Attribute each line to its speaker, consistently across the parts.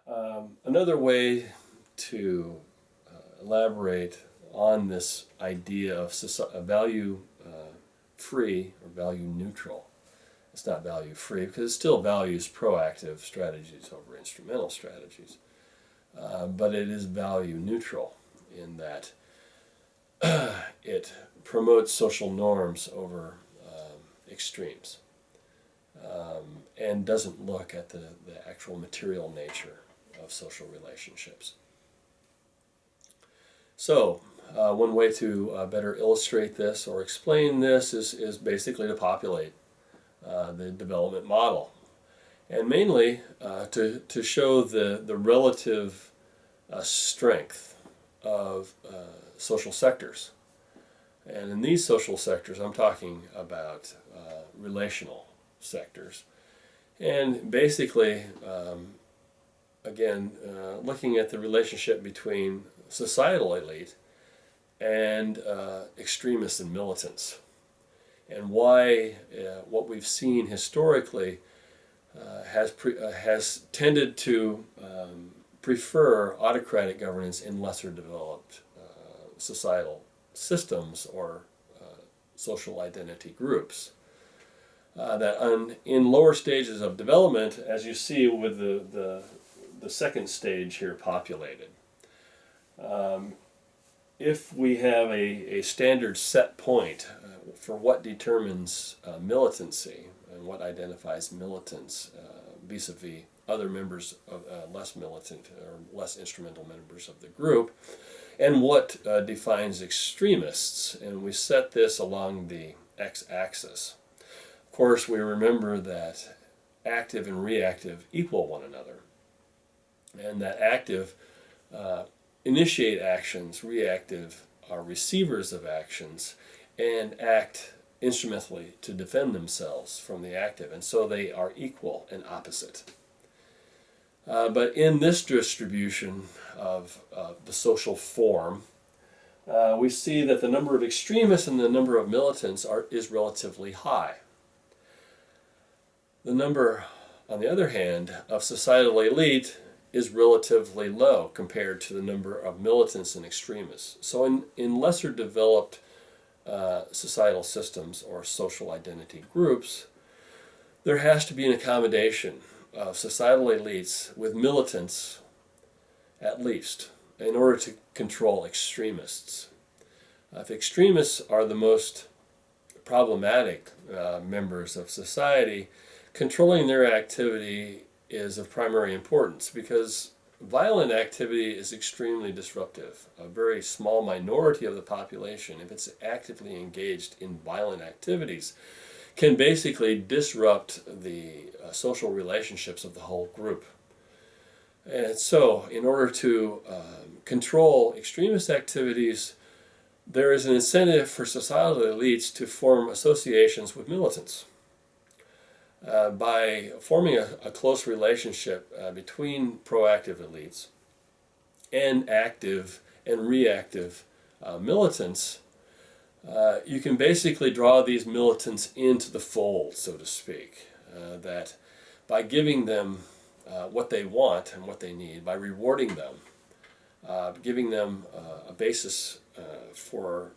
Speaker 1: Another way to elaborate on this idea of value free or value neutral. It's not value free because it still values proactive strategies over instrumental strategies, but it is value neutral in that it promotes social norms over extremes, and doesn't look at the actual material nature of social relationships. So, one way to better illustrate this or explain this is basically to populate the development model, and mainly to show the relative strength of social sectors. And in these social sectors, I'm talking about relational sectors. And basically, again, looking at the relationship between societal elite and extremists and militants, and why what we've seen historically has tended to prefer autocratic governance in lesser developed societal systems or social identity groups. In lower stages of development, as you see with the second stage here populated, if we have a standard set point for what determines militancy and what identifies militants vis-a-vis other members of less militant or less instrumental members of the group, and what defines extremists, and we set this along the x-axis. Of course, we remember that active and reactive equal one another, and that active initiate actions, reactive are receivers of actions, and act instrumentally to defend themselves from the active, and so they are equal and opposite. But in this distribution of the social form, we see that the number of extremists and the number of militants is relatively high. The number, on the other hand, of societal elite is relatively low compared to the number of militants and extremists. So in lesser developed societal systems or social identity groups, there has to be an accommodation of societal elites with militants, at least, in order to control extremists. If extremists are the most problematic members of society, controlling their activity is of primary importance because violent activity is extremely disruptive. A very small minority of the population, if it's actively engaged in violent activities, can basically disrupt the social relationships of the whole group. And so, in order to control extremist activities, there is an incentive for societal elites to form associations with militants. By forming a close relationship between proactive elites and active and reactive militants, you can basically draw these militants into the fold, so to speak, that by giving them what they want and what they need, by rewarding them, giving them a basis for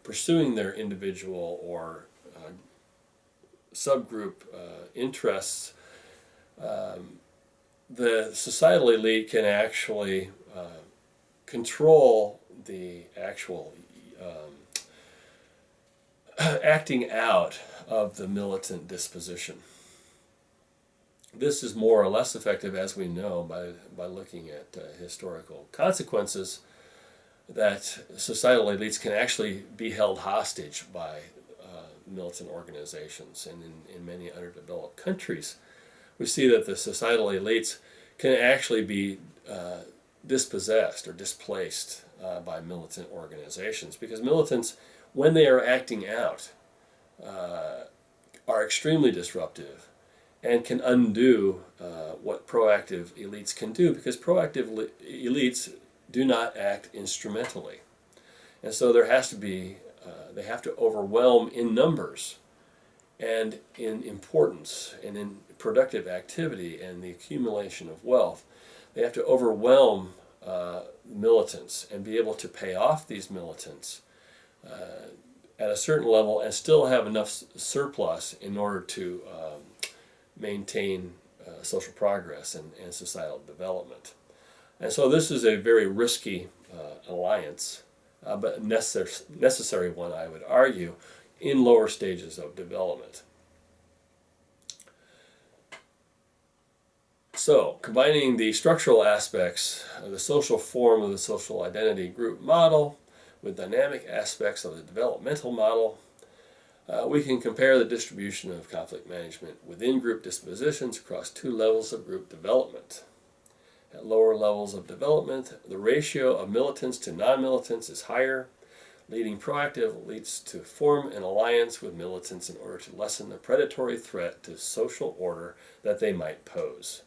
Speaker 1: pursuing their individual or subgroup interests, the societal elite can actually control the actual acting out of the militant disposition. This is more or less effective, as we know, by looking at historical consequences, that societal elites can actually be held hostage by militant organizations. And in many underdeveloped countries, we see that the societal elites can actually be dispossessed or displaced by militant organizations, because militants, when they are acting out, are extremely disruptive and can undo what proactive elites can do, because proactive elites do not act instrumentally. And so there has to be, they have to overwhelm in numbers and in importance and in productive activity and the accumulation of wealth They have to overwhelm militants and be able to pay off these militants at a certain level and still have enough surplus in order to maintain social progress and societal development. And so this is a very risky alliance, but necessary one, I would argue, in lower stages of development. So, combining the structural aspects of the social form of the social identity group model with dynamic aspects of the developmental model, we can compare the distribution of conflict management within group dispositions across two levels of group development. At lower levels of development, the ratio of militants to non-militants is higher. Leading proactive leads to form an alliance with militants in order to lessen the predatory threat to social order that they might pose.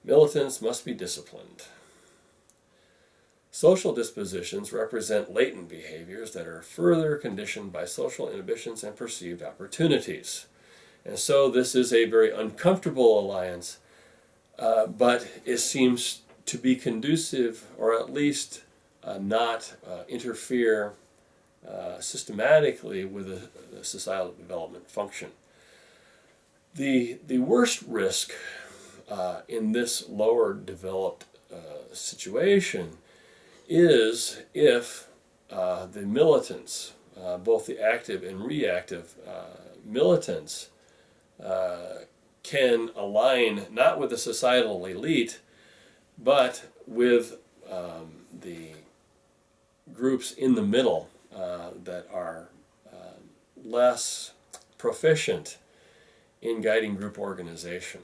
Speaker 1: Militants must be disciplined. Social dispositions represent latent behaviors that are further conditioned by social inhibitions and perceived opportunities. And so this is a very uncomfortable alliance, but it seems to be conducive, or at least not interfere systematically with the societal development function. The worst risk in this lower developed situation is if the militants, both the active and reactive militants, can align not with the societal elite, but with the groups in the middle that are less proficient in guiding group organization.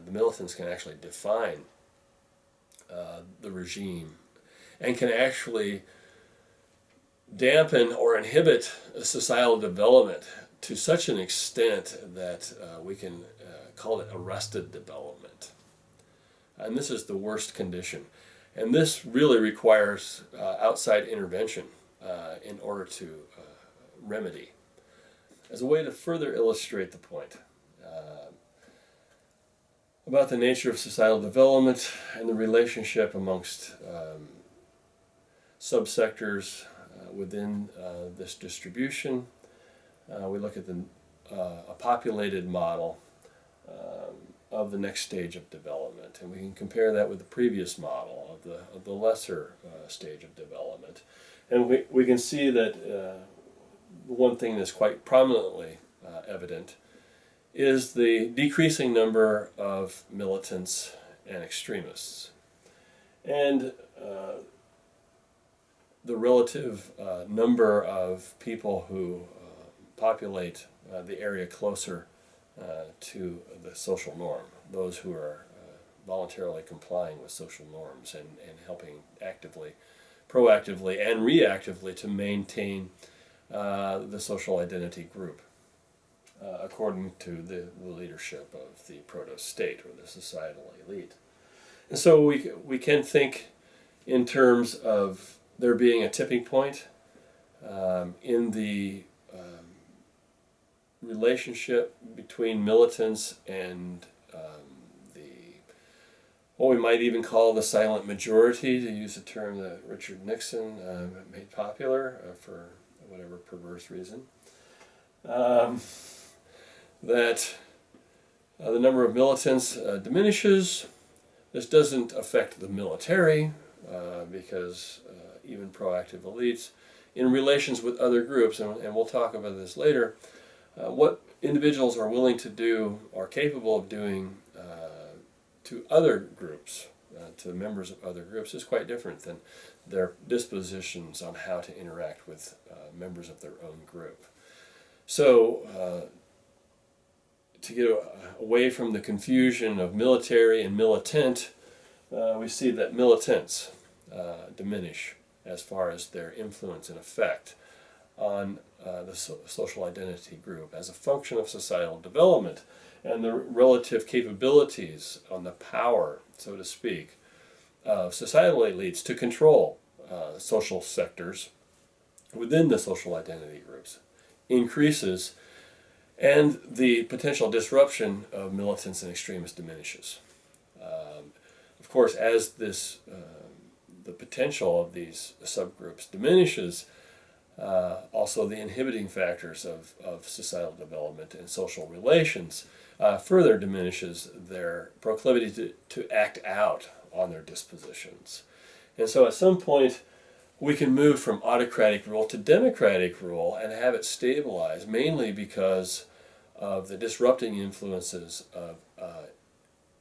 Speaker 1: The militants can actually define the regime and can actually dampen or inhibit societal development to such an extent that we can call it arrested development. And this is the worst condition. And this really requires outside intervention in order to remedy. As a way to further illustrate the point about the nature of societal development and the relationship amongst subsectors within this distribution, we look at a populated model of the next stage of development, and we can compare that with the previous model of the lesser stage of development. And we can see that one thing that's quite prominently evident is the decreasing number of militants and extremists, and the relative number of people who populate the area closer to the social norm, those who are voluntarily complying with social norms and helping actively, proactively, and reactively to maintain the social identity group according to the leadership of the proto-state or the societal elite. And so we can think in terms of there being a tipping point in the relationship between militants and what we might even call the silent majority, to use a term that Richard Nixon made popular for whatever perverse reason. That the number of militants diminishes. This doesn't affect the military because even proactive elites, in relations with other groups, and we'll talk about this later, what individuals are willing to do or capable of doing to other groups, to members of other groups, is quite different than their dispositions on how to interact with members of their own group. So to get away from the confusion of military and militant, we see that militants diminish as far as their influence and effect on the social identity group as a function of societal development and the relative capabilities on the power, so to speak, of societal elites to control social sectors within the social identity groups increases, and the potential disruption of militants and extremists diminishes. Of course, as the potential of these subgroups diminishes, also the inhibiting factors of societal development and social relations further diminishes their proclivity to act out on their dispositions. And so at some point, we can move from autocratic rule to democratic rule and have it stabilize, mainly because of the disrupting influences of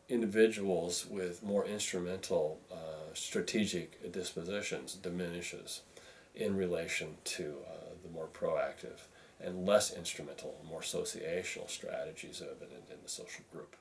Speaker 1: individuals with more instrumental strategic dispositions diminishes in relation to the more proactive and less instrumental, more associational strategies evident in the social group.